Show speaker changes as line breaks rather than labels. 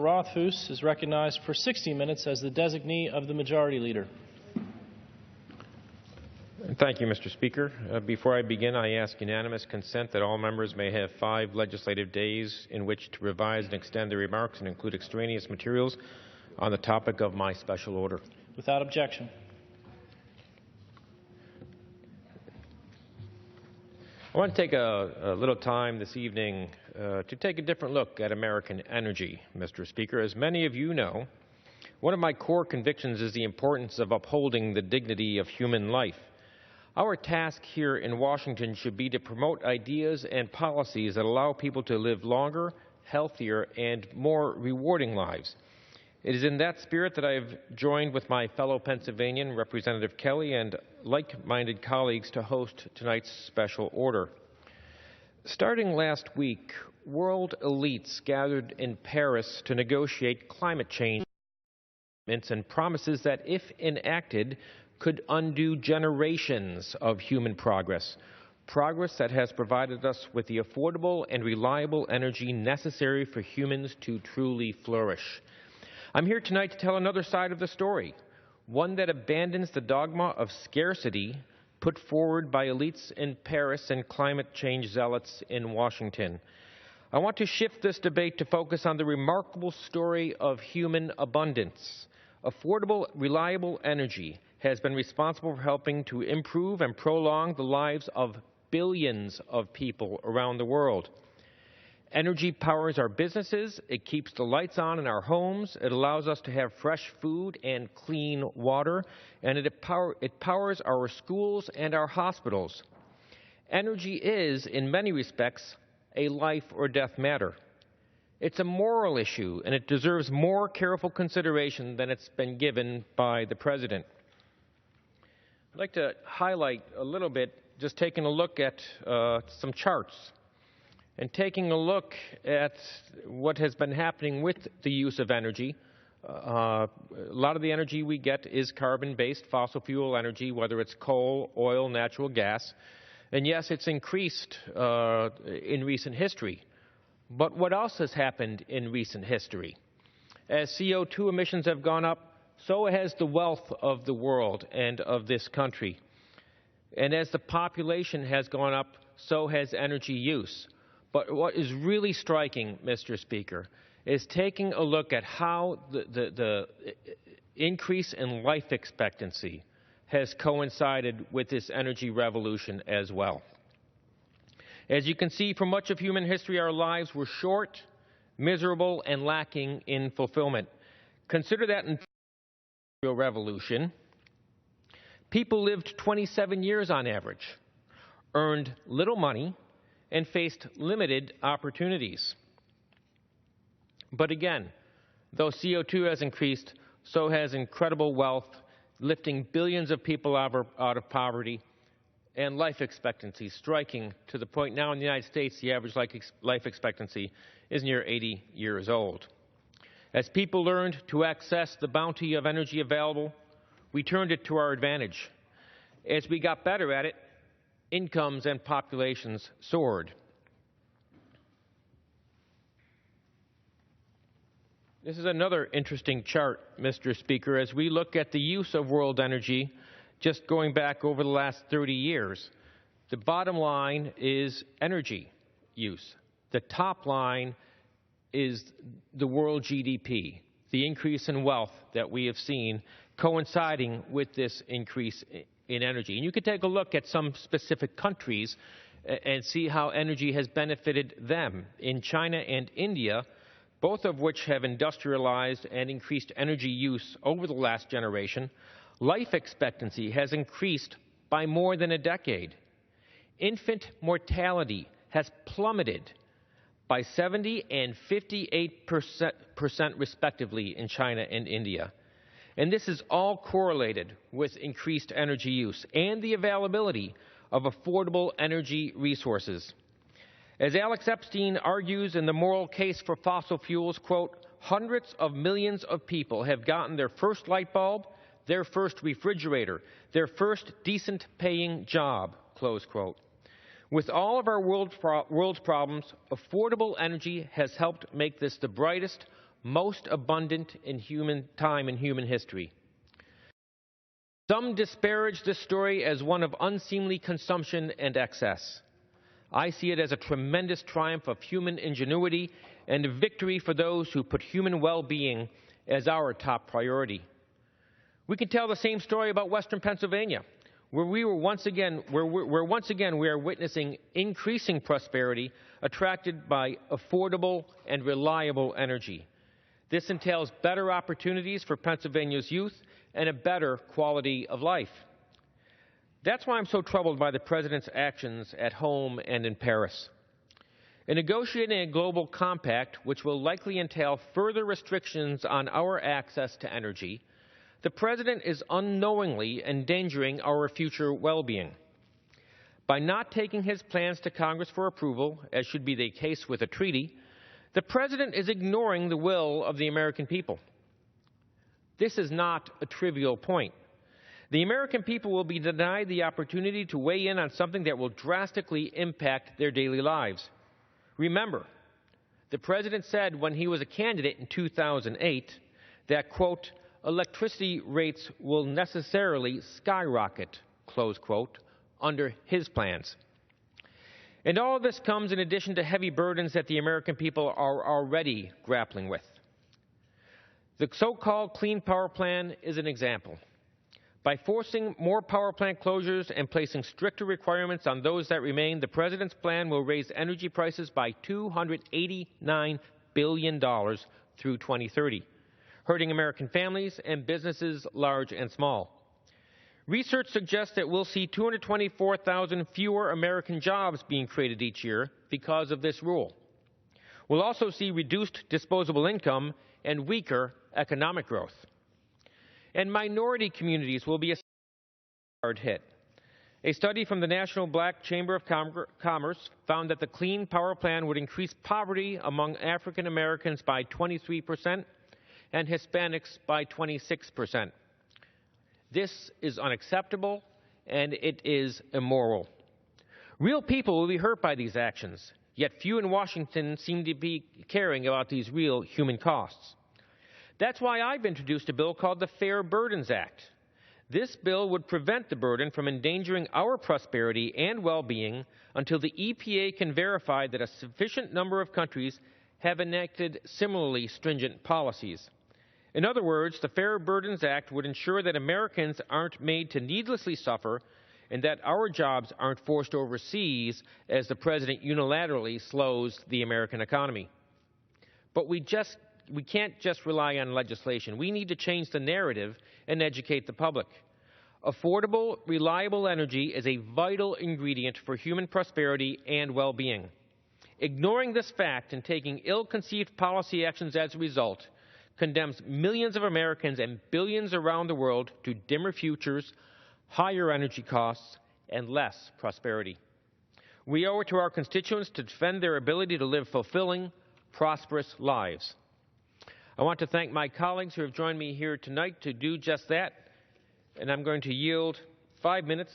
Rothfus is recognized for 60 minutes as the designee of the Majority Leader.
Thank you, Mr. Speaker. Before I begin, I ask unanimous consent that all members may have 5 legislative days in which to revise and extend their remarks and include extraneous materials on the topic of my special order.
Without objection.
I want to take a little time this evening to take a different look at American energy, Mr. Speaker. As many of you know, one of my core convictions is the importance of upholding the dignity of human life. Our task here in Washington should be to promote ideas and policies that allow people to live longer, healthier, and more rewarding lives. It is in that spirit that I have joined with my fellow Pennsylvanian, Representative Kelly, and like-minded colleagues to host tonight's special order. Starting last week, world elites gathered in Paris to negotiate climate change and promises that, if enacted, could undo generations of human progress that has provided us with the affordable and reliable energy necessary for humans to truly flourish. I'm here tonight to tell another side of the story, one that abandons the dogma of scarcity put forward by elites in Paris and climate change zealots in Washington. I want to shift this debate to focus on the remarkable story of human abundance. Affordable, reliable energy has been responsible for helping to improve and prolong the lives of billions of people around the world. Energy powers our businesses, it keeps the lights on in our homes, it allows us to have fresh food and clean water, and it powers our schools and our hospitals. Energy is, in many respects, a life or death matter. It's a moral issue, and it deserves more careful consideration than it's been given by the President. I'd like to highlight a little bit, just taking a look at some charts and taking a look at what has been happening with the use of energy. A lot of the energy we get is carbon-based fossil fuel energy, whether it's coal, oil, natural gas. And yes, it's increased in recent history. But what else has happened in recent history? As CO2 emissions have gone up, so has the wealth of the world and of this country. And as the population has gone up, so has energy use. But what is really striking, Mr. Speaker, is taking a look at how the increase in life expectancy has coincided with this energy revolution as well. As you can see, for much of human history, our lives were short, miserable, and lacking in fulfillment. Consider that in the Industrial Revolution, people lived 27 years on average, earned little money, and faced limited opportunities. But again, though CO2 has increased, so has incredible wealth, lifting billions of people out of poverty, and life expectancy striking to the point now in the United States the average life expectancy is near 80 years old. As people learned to access the bounty of energy available, we turned it to our advantage. As we got better at it, incomes and populations soared. This is another interesting chart, Mr. Speaker, as we look at the use of world energy just going back over the last 30 years. The bottom line is energy use. The top line is the world GDP, the increase in wealth that we have seen coinciding with this increase in energy. And you can take a look at some specific countries and see how energy has benefited them. In China and India, both of which have industrialized and increased energy use over the last generation, life expectancy has increased by more than a decade. Infant mortality has plummeted by 70 and 58% respectively in China and India. And this is all correlated with increased energy use and the availability of affordable energy resources. As Alex Epstein argues in The Moral Case for Fossil Fuels, quote, hundreds of millions of people have gotten their first light bulb, their first refrigerator, their first decent paying job, close quote. With all of our world's problems, affordable energy has helped make this the brightest, most abundant in human history. Some disparage this story as one of unseemly consumption and excess. I see it as a tremendous triumph of human ingenuity and a victory for those who put human well-being as our top priority. We can tell the same story about Western Pennsylvania, where we are once again witnessing increasing prosperity attracted by affordable and reliable energy. This entails better opportunities for Pennsylvania's youth and a better quality of life. That's why I'm so troubled by the President's actions at home and in Paris. In negotiating a global compact, which will likely entail further restrictions on our access to energy, the President is unknowingly endangering our future well-being. By not taking his plans to Congress for approval, as should be the case with a treaty, the President is ignoring the will of the American people. This is not a trivial point. The American people will be denied the opportunity to weigh in on something that will drastically impact their daily lives. Remember, the President said when he was a candidate in 2008 that, quote, electricity rates will necessarily skyrocket, close quote, under his plans. And all of this comes in addition to heavy burdens that the American people are already grappling with. The so-called Clean Power Plan is an example. By forcing more power plant closures and placing stricter requirements on those that remain, the President's plan will raise energy prices by $289 billion through 2030, hurting American families and businesses large and small. Research suggests that we'll see 224,000 fewer American jobs being created each year because of this rule. We'll also see reduced disposable income and weaker economic growth. And minority communities will be hard hit. A study from the National Black Chamber of Commerce found that the Clean Power Plan would increase poverty among African Americans by 23% and Hispanics by 26%. This is unacceptable and it is immoral. Real people will be hurt by these actions, yet few in Washington seem to be caring about these real human costs. That's why I've introduced a bill called the Fair Burdens Act. This bill would prevent the burden from endangering our prosperity and well-being until the EPA can verify that a sufficient number of countries have enacted similarly stringent policies. In other words, the Fair Burdens Act would ensure that Americans aren't made to needlessly suffer and that our jobs aren't forced overseas as the President unilaterally slows the American economy. But we can't just rely on legislation. We need to change the narrative and educate the public. Affordable, reliable energy is a vital ingredient for human prosperity and well-being. Ignoring this fact and taking ill-conceived policy actions as a result condemns millions of Americans and billions around the world to dimmer futures, higher energy costs, and less prosperity. We owe it to our constituents to defend their ability to live fulfilling, prosperous lives. I want to thank my colleagues who have joined me here tonight to do just that, and I'm going to yield 5 minutes